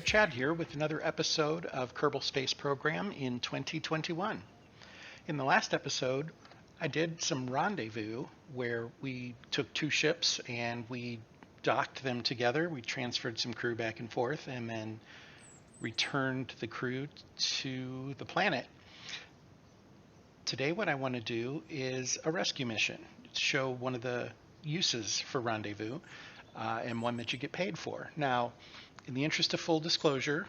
Chad here with another episode of Kerbal Space Program in 2021. In the last episode, I did some rendezvous where we took two ships and we docked them together. We transferred some crew back and forth and then returned the crew to the planet. Today what I want to do is a rescue mission to show one of the uses for rendezvous and one that you get paid for. Now, in the interest of full disclosure,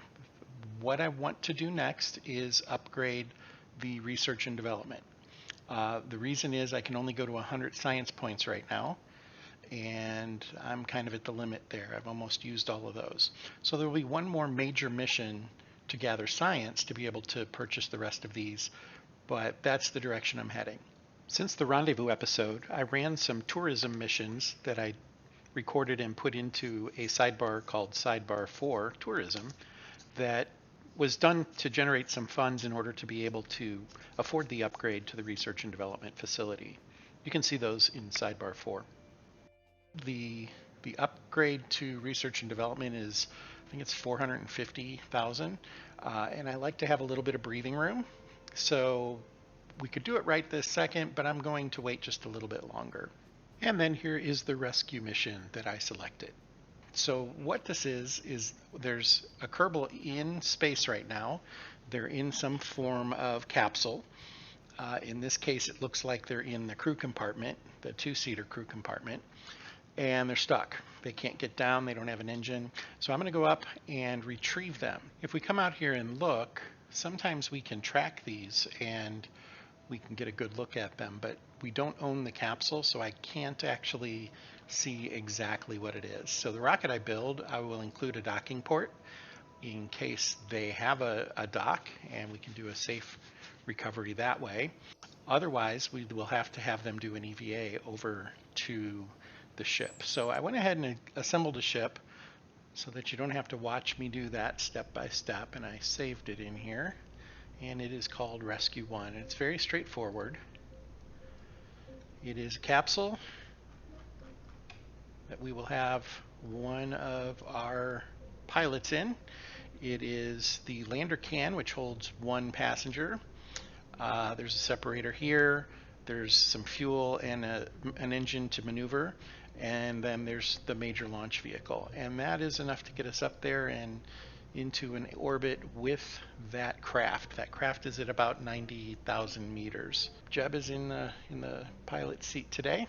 what I want to do next is upgrade the research and development. The reason is I can only go to 100 science points right now, and I'm kind of at the limit there. I've almost used all of those. So there will be one more major mission to gather science to be able to purchase the rest of these, but that's the direction I'm heading. Since the rendezvous episode, I ran some tourism missions that I recorded and put into a sidebar called Sidebar 4 Tourism that was done to generate some funds in order to be able to afford the upgrade to the research and development facility. You can see those in Sidebar 4. The upgrade to research and development is, I think it's 450,000, and I like to have a little bit of breathing room. So we could do it right this second, but I'm going to wait just a little bit longer. And then here is the rescue mission that I selected. So what this is there's a Kerbal in space right now. They're in some form of capsule. In this case, it looks like they're in the crew compartment, the two-seater crew compartment, and they're stuck. They can't get down, they don't have an engine. So I'm going to go up and retrieve them. If we come out here and look, sometimes we can track these and we can get a good look at them, but we don't own the capsule, so I can't actually see exactly what it is. So the rocket I build, I will include a docking port in case they have a dock, and we can do a safe recovery that way. Otherwise, we will have to have them do an EVA over to the ship. So I went ahead and assembled a ship so that you don't have to watch me do that step by step, and I saved it in here. And it is called Rescue 1. And it's very straightforward. It is a capsule that we will have one of our pilots in. It is the lander can, which holds one passenger. There's a separator here. There's some fuel and an engine to maneuver. And then there's the major launch vehicle. And that is enough to get us up there and into an orbit with that craft. That craft is at about 90,000 meters. Jeb is in the pilot seat today.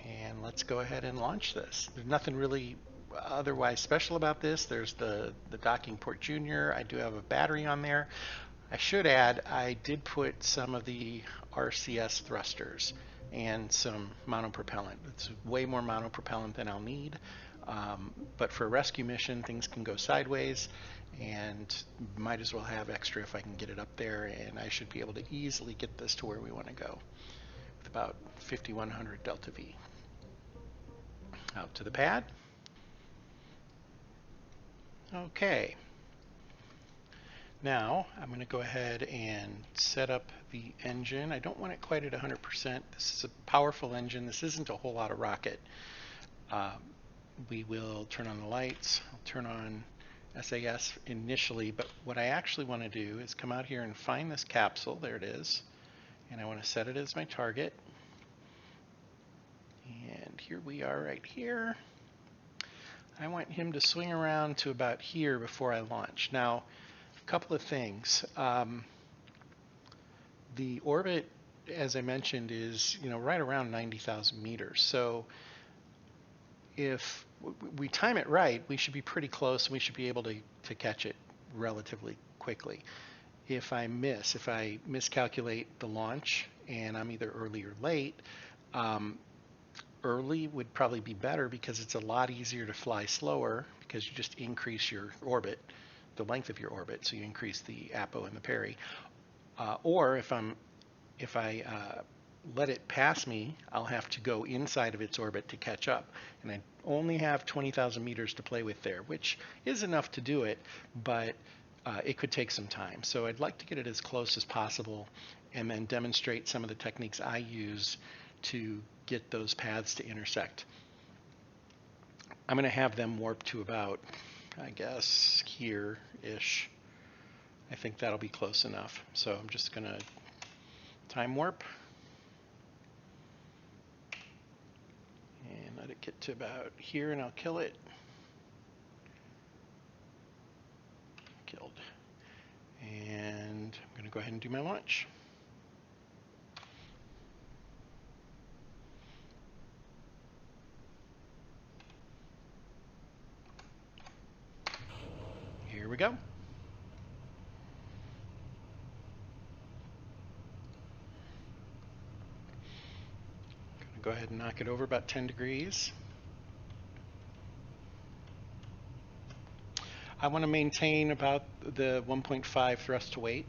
And let's go ahead and launch this. There's nothing really otherwise special about this. There's the docking port junior. I do have a battery on there. I should add, I did put some of the RCS thrusters and some monopropellant. It's way more monopropellant than I'll need. But for a rescue mission, things can go sideways, and might as well have extra if I can get it up there, and I should be able to easily get this to where we want to go with about 5100 delta V. Out to the pad. Okay. Now I'm going to go ahead and set up the engine. I don't want it quite at 100%. This is a powerful engine. This isn't a whole lot of rocket. We will turn on the lights. I'll turn on SAS initially, but what I actually want to do is come out here and find this capsule. There it is. And I want to set it as my target. And here we are right here. I want him to swing around to about here before I launch. Now, a couple of things. The orbit, as I mentioned, is right around 90,000 meters. So if we time it right, we should be pretty close. We should be able to catch it relatively quickly. If I miscalculate the launch and I'm either early or late, early would probably be better because it's a lot easier to fly slower because you just increase your orbit, the length of your orbit, so you increase the apo and the peri. Or if I let it pass me, I'll have to go inside of its orbit to catch up. And I only have 20,000 meters to play with there, which is enough to do it, but it could take some time. So I'd like to get it as close as possible and then demonstrate some of the techniques I use to get those paths to intersect. I'm going to have them warp to about I guess here-ish. I think that'll be close enough. So I'm just going to time warp and let it get to about here, and I'll kill it. Killed. And I'm going to go ahead and do my launch. Here we go. Go ahead and knock it over about 10 degrees. I want to maintain about the 1.5 thrust to weight.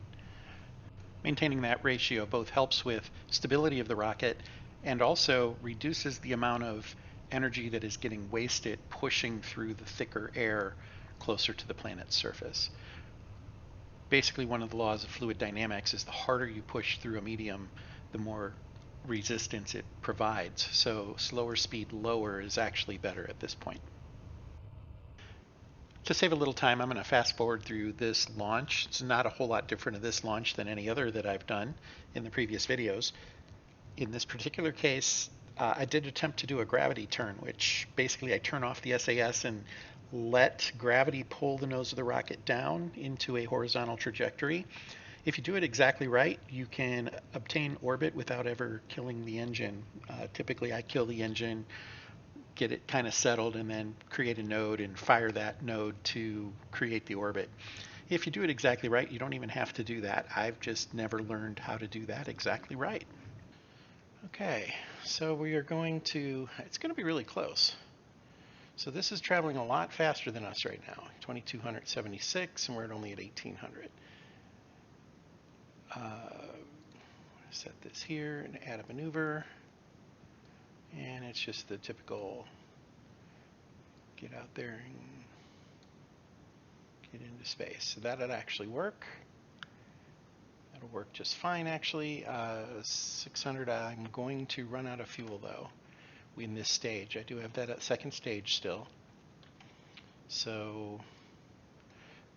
Maintaining that ratio both helps with stability of the rocket and also reduces the amount of energy that is getting wasted pushing through the thicker air closer to the planet's surface. Basically, one of the laws of fluid dynamics is the harder you push through a medium, the more resistance it provides. So slower speed lower is actually better at this point. To save a little time, I'm going to fast forward through this launch. It's not a whole lot different of this launch than any other that I've done in the previous videos. In this particular case, I did attempt to do a gravity turn, which basically I turn off the SAS and let gravity pull the nose of the rocket down into a horizontal trajectory. If you do it exactly right, you can obtain orbit without ever killing the engine. Typically, I kill the engine, get it kind of settled, and then create a node and fire that node to create the orbit. If you do it exactly right, you don't even have to do that. I've just never learned how to do that exactly right. Okay, so we are going to, it's going to be really close. So this is traveling a lot faster than us right now, 2276, and we're only at 1800. Set this here and add a maneuver. And it's just the typical get out there and get into space. So that'll actually work. That'll work just fine, actually. 600, I'm going to run out of fuel, though, in this stage. I do have that at second stage still. So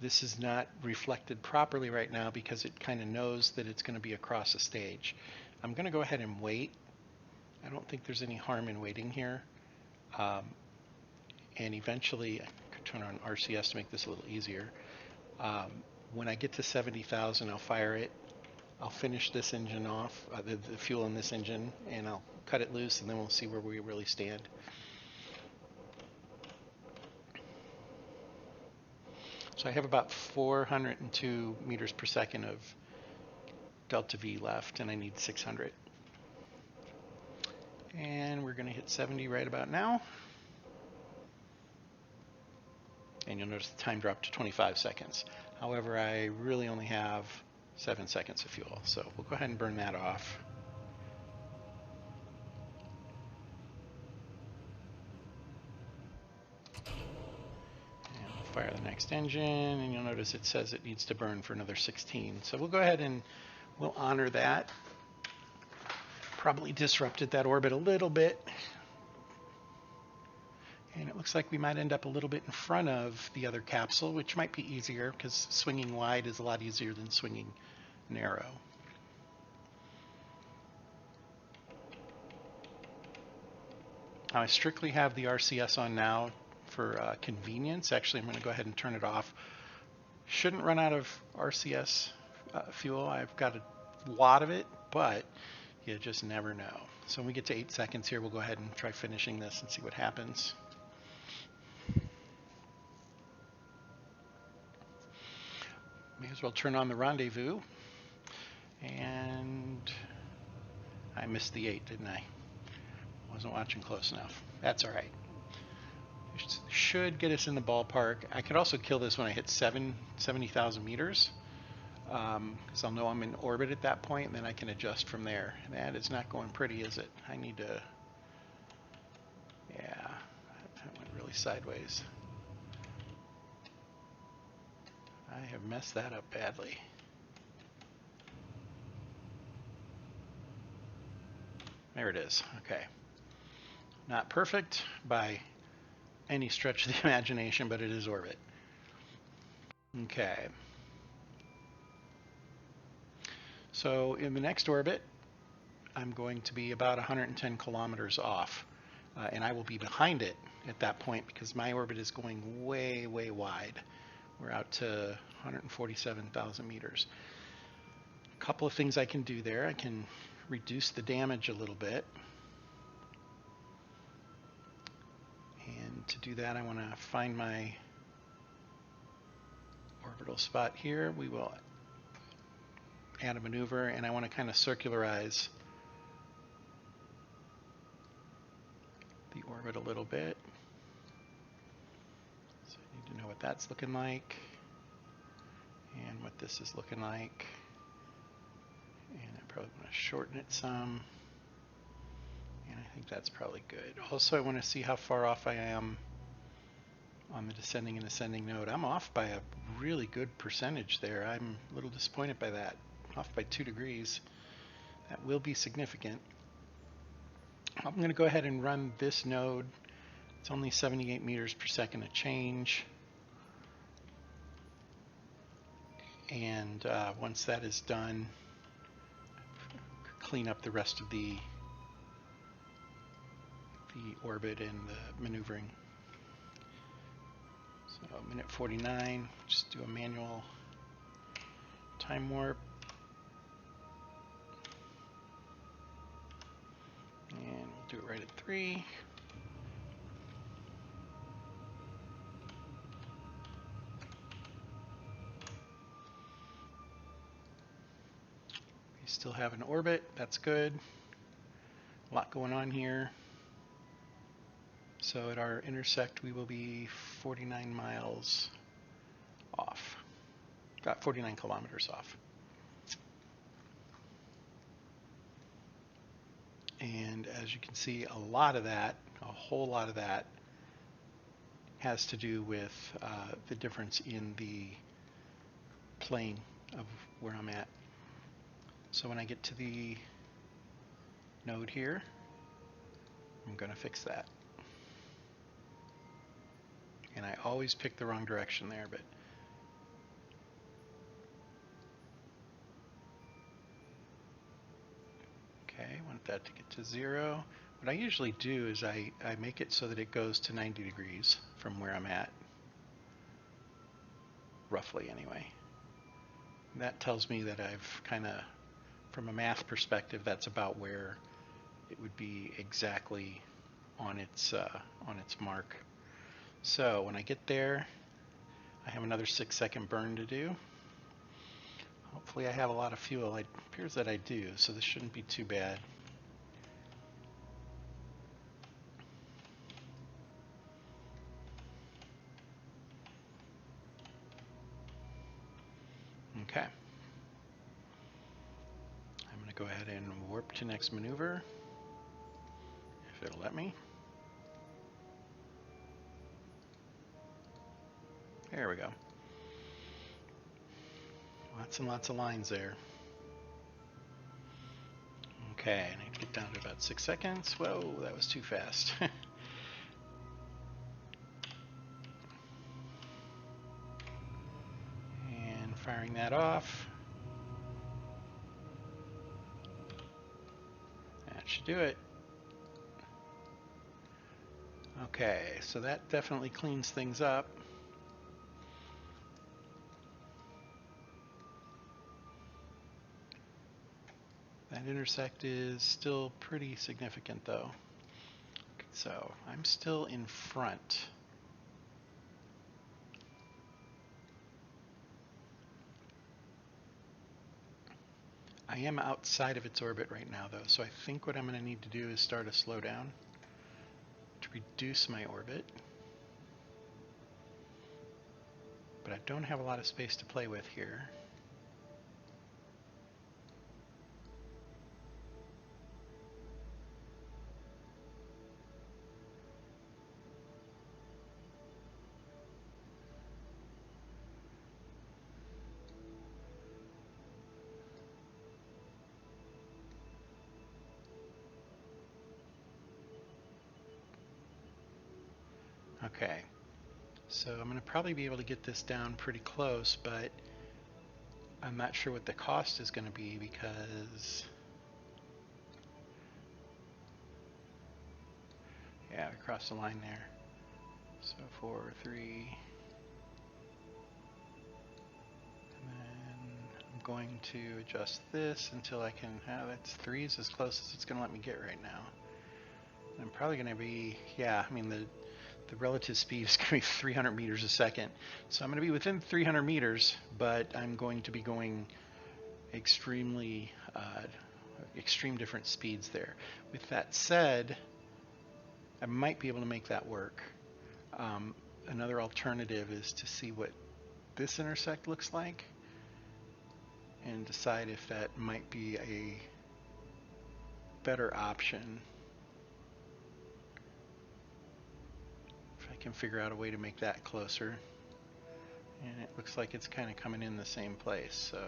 this is not reflected properly right now because it kind of knows that it's going to be across a stage. I'm going to go ahead and wait. I don't think there's any harm in waiting here. And eventually, I could turn on RCS to make this a little easier. When I get to 70,000, I'll fire it. I'll finish this engine off, the fuel in this engine, and I'll cut it loose, and then we'll see where we really stand. So I have about 402 meters per second of delta V left, and I need 600. And we're going to hit 70 right about now. And you'll notice the time dropped to 25 seconds. However, I really only have 7 seconds of fuel, so we'll go ahead and burn that off. And we'll fire the next engine, and you'll notice it says it needs to burn for another 16. So we'll go ahead and we'll honor that. Probably disrupted that orbit a little bit. And it looks like we might end up a little bit in front of the other capsule, which might be easier because swinging wide is a lot easier than swinging narrow. I strictly have the RCS on now for convenience. Actually, I'm going to go ahead and turn it off. Shouldn't run out of RCS fuel. I've got a lot of it, but you just never know. So when we get to 8 seconds here, we'll go ahead and try finishing this and see what happens. May as well turn on the rendezvous. And I missed the 8, didn't I? Wasn't watching close enough. That's all right. Should get us in the ballpark. I could also kill this when I hit 70,000 meters. Because I'll know I'm in orbit at that point, and then I can adjust from there. That is not going pretty, is it? I need to... Yeah, that went really sideways. I have messed that up badly. There it is. Okay. Not perfect by any stretch of the imagination, but it is orbit. Okay. So in the next orbit, I'm going to be about 110 kilometers off, and I will be behind it at that point because my orbit is going way, way wide. We're out to 147,000 meters. A couple of things I can do there. I can reduce the damage a little bit. And to do that, I want to find my orbital spot here. We will add a maneuver, and I want to kind of circularize the orbit a little bit. So I need to know what that's looking like and what this is looking like. And I probably want to shorten it some. And I think that's probably good. Also, I want to see how far off I am on the descending and ascending node. I'm off by a really good percentage there. I'm a little disappointed by that. Off by 2 degrees. That will be significant. I'm going to go ahead and run this node. It's only 78 meters per second of change. And once that is done, clean up the rest of the orbit and the maneuvering. So minute 49, just do a manual time warp. And we'll do it right at 3. We still have an orbit, that's good. A lot going on here. So at our intersect, we will be 49 miles off. About 49 kilometers off. And as you can see, a lot of that, a whole lot of that, has to do with the difference in the plane of where I'm at. So when I get to the node here, I'm going to fix that. And I always pick the wrong direction there, but okay, I want that to get to 0. What I usually do is I make it so that it goes to 90 degrees from where I'm at, roughly anyway. And that tells me that I've kind of, from a math perspective, that's about where it would be exactly on its mark. So when I get there, I have another 6-second burn to do. Hopefully I have a lot of fuel. It appears that I do, so this shouldn't be too bad. Okay. I'm going to go ahead and warp to next maneuver, if it'll let me. There we go. Lots and lots of lines there. Okay, I need to get down to about 6 seconds. Whoa, that was too fast. And firing that off. That should do it. Okay, so that definitely cleans things up. That intersect is still pretty significant though. So I'm still in front. I am outside of its orbit right now though, so I think what I'm going to need to do is start a slowdown to reduce my orbit. But I don't have a lot of space to play with here. Okay, So I'm going to probably be able to get this down pretty close, but I'm not sure what the cost is going to be because, yeah, we crossed the line there. So 4, 3, and then I'm going to adjust this until I can, that's 3 is as close as it's going to let me get right now. And I'm probably going to be, yeah, I mean the relative speed is going to be 300 meters a second. So I'm going to be within 300 meters, but I'm going to be going extremely, extreme different speeds there. With that said, I might be able to make that work. Another alternative is to see what this intersect looks like and decide if that might be a better option. If I can figure out a way to make that closer. And it looks like it's kind of coming in the same place, so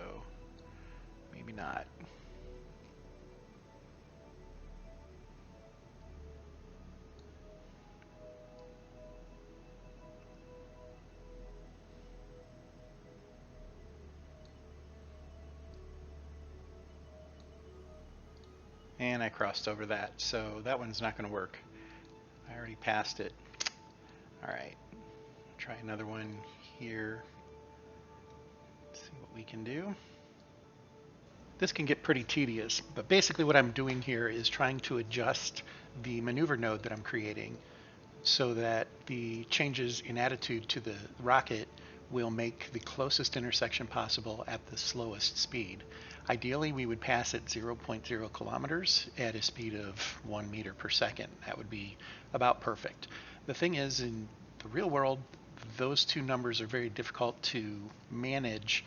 maybe not. And I crossed over that, so that one's not going to work. I already passed it. All right, try another one here. See what we can do. This can get pretty tedious, but basically what I'm doing here is trying to adjust the maneuver node that I'm creating so that the changes in attitude to the rocket will make the closest intersection possible at the slowest speed. Ideally, we would pass at 0.0 kilometers at a speed of 1 meter per second. That would be about perfect. The thing is, in the real world, those two numbers are very difficult to manage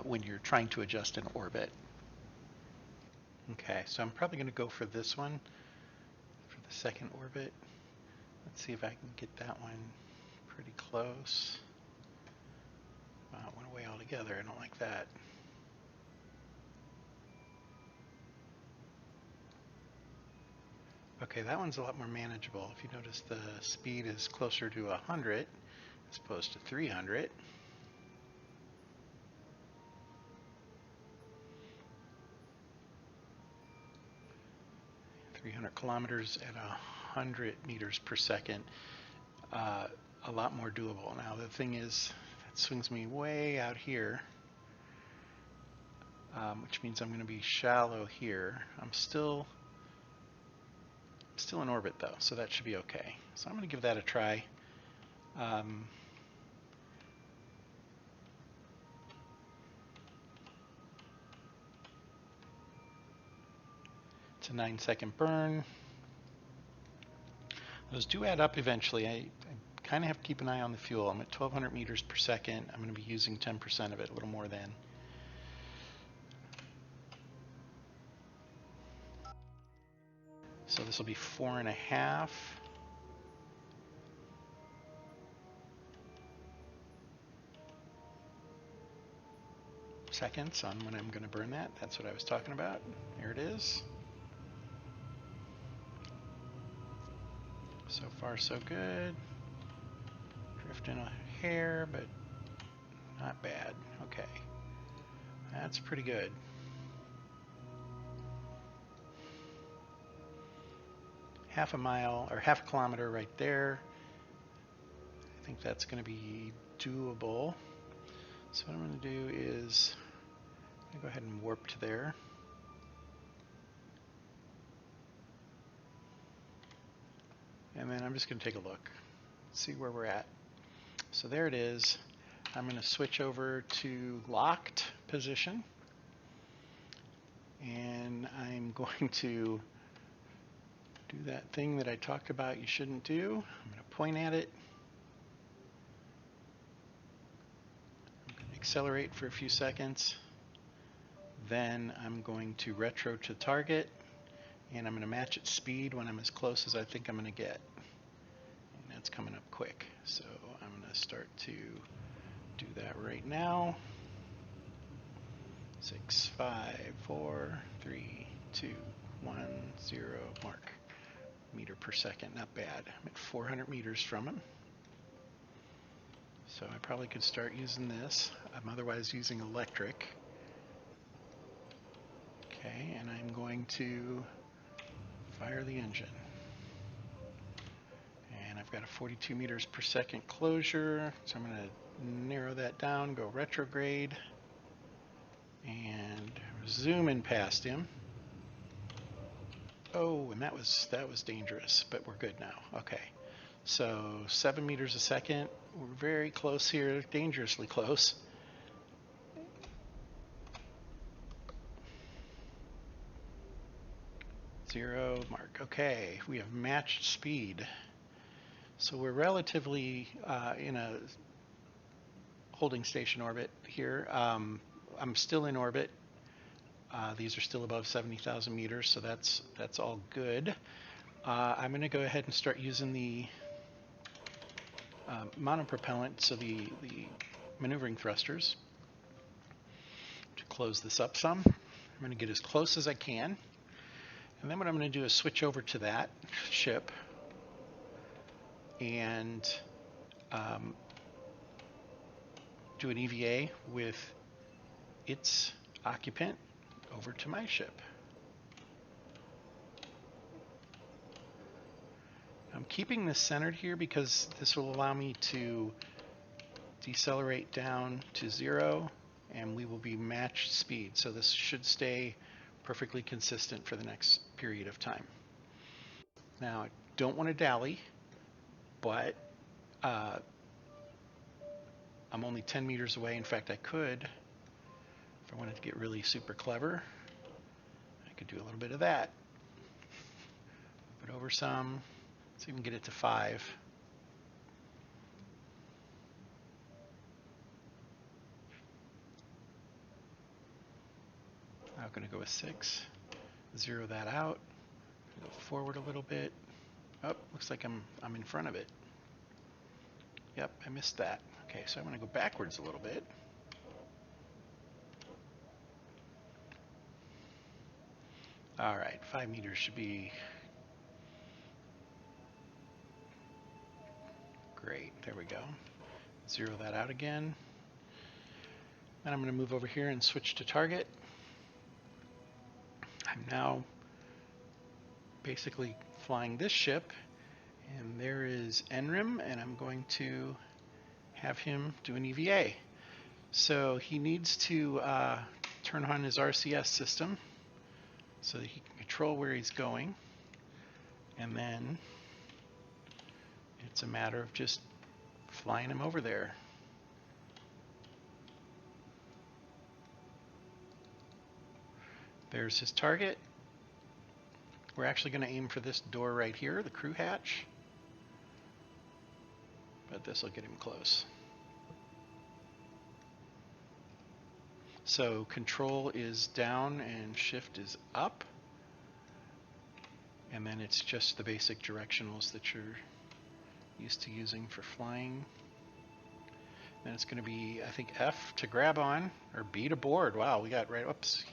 when you're trying to adjust an orbit. Okay, so I'm probably going to go for this one for the second orbit. Let's see if I can get that one pretty close. Wow, it went away altogether. I don't like that. Okay, that one's a lot more manageable. If you notice, the speed is closer to 100 as opposed to 300. 300 kilometers at 100 meters per second. A lot more doable. Now the thing is, that swings me way out here, which means I'm going to be shallow here. I'm still in orbit though, so that should be okay. So I'm going to give that a try. It's a 9-second burn. Those do add up eventually. I kind of have to keep an eye on the fuel. I'm at 1200 meters per second. I'm going to be using 10% of it, a little more than. So this will be 4.5. seconds on when I'm going to burn that. That's what I was talking about. There it is. So far so good. Drifting a hair, but not bad. Okay. That's pretty good. Half a mile, or half a kilometer right there. I think that's going to be doable. So what I'm going to do is I'm going to go ahead and warp to there. And then I'm just going to take a look, see where we're at. So there it is. I'm going to switch over to locked position. And I'm going to do that thing that I talked about you shouldn't do. I'm going to point at it. I'm going to accelerate for a few seconds. Then I'm going to retro to target. And I'm going to match its speed when I'm as close as I think I'm going to get. And that's coming up quick. So I'm going to start to do that right now. 6, 5, 4, 3, 2, 1, 0, mark. Meter per second, not bad. I'm at 400 meters from him. So I probably could start using this. I'm otherwise using electric. Okay, and I'm going to fire the engine. And I've got a 42 meters per second closure, so I'm going to narrow that down, go retrograde, and zoom in past him. Oh, and that was dangerous, but we're good now. Okay, so 7 meters a second. We're very close here, dangerously close. Zero mark. Okay, we have matched speed. So we're relatively in a holding station orbit here. I'm still in orbit. These are still above 70,000 meters, so that's all good. I'm going to go ahead and start using the monopropellant, so the maneuvering thrusters, to close this up some. I'm going to get as close as I can. And then what I'm going to do is switch over to that ship and do an EVA with its occupant over to my ship. I'm keeping this centered here because this will allow me to decelerate down to 0, and we will be matched speed. So this should stay perfectly consistent for the next period of time. Now, I don't want to dally, but I'm only 10 meters away. In fact, I could, if I wanted to get really super clever, I could do a little bit of that. Move it over some. Let's even get it to 5. I'm going to go with 6. Zero that out. Go forward a little bit. Oh, looks like I'm in front of it. Yep, I missed that. Okay, so I'm going to go backwards a little bit. All right, 5 meters should be great. There we go. Zero that out again. Then I'm going to move over here and switch to target. I'm now basically flying this ship, and there is Enrim, and I'm going to have him do an EVA. So he needs to turn on his RCS system so that he can control where he's going, and then it's a matter of just flying him over there. There's his target. We're actually going to aim for this door right here, the crew hatch, but this will get him close. So control is down and shift is up, and then it's just the basic directionals that you're used to using for flying. Then it's going to be, I think, F to grab on, or B to board. Wow, we got right, whoops,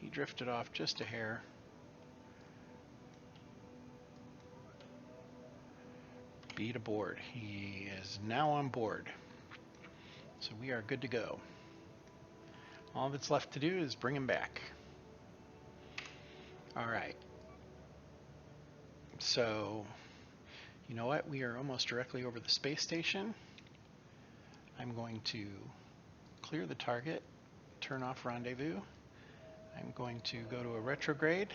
he drifted off just a hair. B to board. He is now on board. So we are good to go. All that's left to do is bring him back. All right. So, you know what? We are almost directly over the space station. I'm going to clear the target, turn off rendezvous. I'm going to go to a retrograde,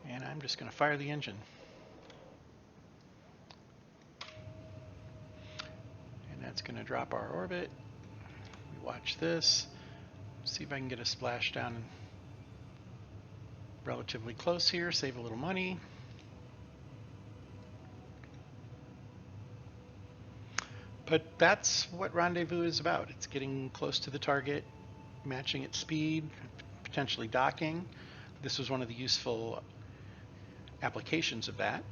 and I'm just going to fire the engine. And that's going to drop our orbit. We watch this. See if I can get a splashdown relatively close here, save a little money. But that's what rendezvous is about. It's getting close to the target, matching its speed, potentially docking. This was one of the useful applications of that.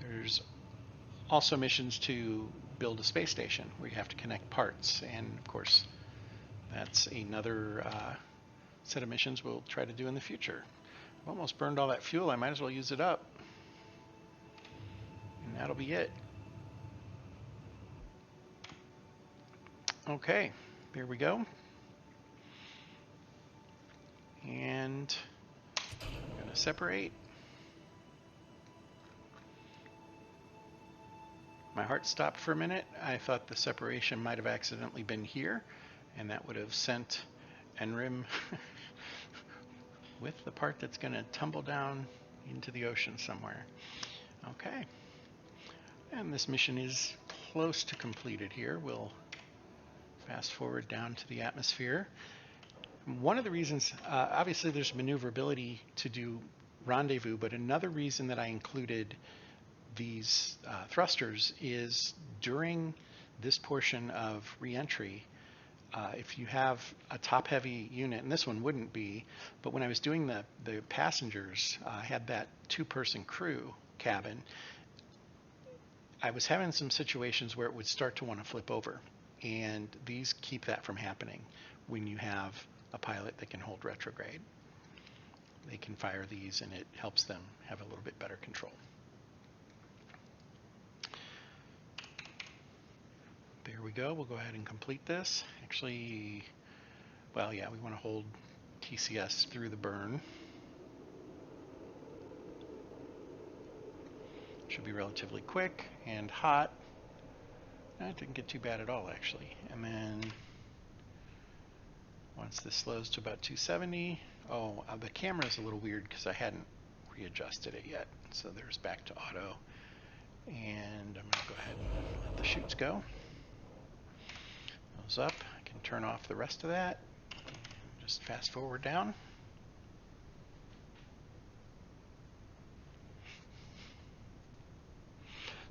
There's also missions to build a space station where you have to connect parts, and of course that's another set of missions we'll try to do in the future. I've almost burned all that fuel. I might as well use it up. And that'll be it. Okay, there we go. And I'm going to separate. My heart stopped for a minute. I thought the separation might have accidentally been here, and that would have sent NRIM with the part that's going to tumble down into the ocean somewhere. Okay, and this mission is close to completed here. We'll fast forward down to the atmosphere. One of the reasons, obviously there's maneuverability to do rendezvous, but another reason that I included these thrusters is during this portion of re-entry, if you have a top-heavy unit, and this one wouldn't be, but when I was doing the passengers, I had that two-person crew cabin, I was having some situations where it would start to want to flip over, and these keep that from happening when you have a pilot that can hold retrograde. They can fire these and it helps them have a little bit better control. There we go. We'll go ahead and complete this. Actually, well, yeah, we want to hold TCS through the burn. Should be relatively quick and hot. It didn't get too bad at all, actually. And then once this slows to about 270, the camera is a little weird because I hadn't readjusted it yet. So there's back to auto. And I'm going to go ahead and let the chutes go. Those up. I can turn off the rest of that. Just fast forward down.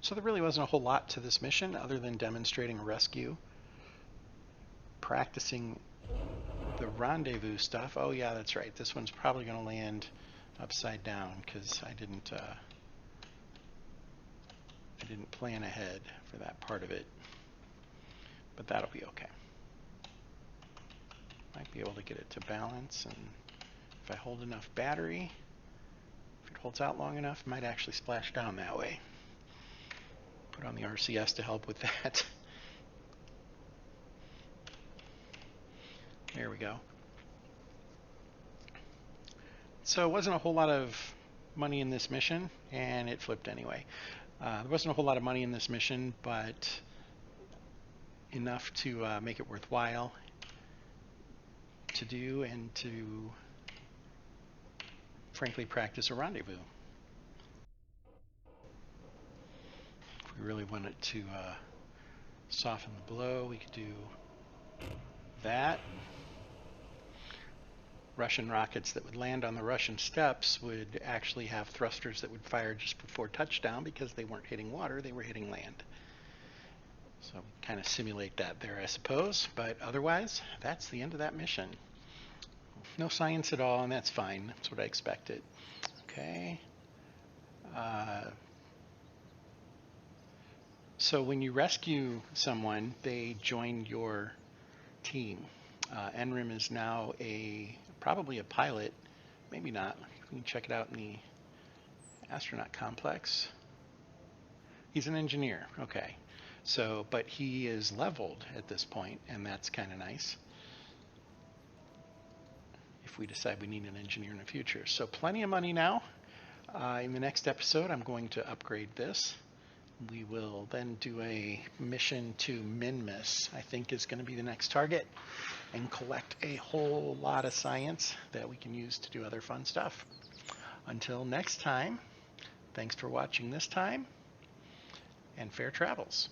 So there really wasn't a whole lot to this mission other than demonstrating a rescue, practicing the rendezvous stuff. Oh yeah, that's right. This one's probably going to land upside down because I didn't plan ahead for that part of it. But that'll be okay. Might be able to get it to balance, and if I hold enough battery, if it holds out long enough, it might actually splash down that way. Put on the RCS to help with that. There we go. So it wasn't a whole lot of money in this mission, and it flipped anyway. There wasn't a whole lot of money in this mission, but enough to make it worthwhile to do and to, frankly, practice a rendezvous. If we really wanted to soften the blow, we could do that. Russian rockets that would land on the Russian steppes would actually have thrusters that would fire just before touchdown because they weren't hitting water, they were hitting land. So we kind of simulate that there, I suppose. But otherwise, that's the end of that mission. No science at all, and that's fine. That's what I expected. Okay. So when you rescue someone, they join your team. NRIM is now probably a pilot, maybe not. We can check it out in the astronaut complex. He's an engineer, okay. So, but he is leveled at this point, and that's kind of nice. If we decide we need an engineer in the future. So plenty of money now. In the next episode, I'm going to upgrade this. We will then do a mission to Minmus, I think is going to be the next target, and collect a whole lot of science that we can use to do other fun stuff. Until next time, thanks for watching this time, and fair travels.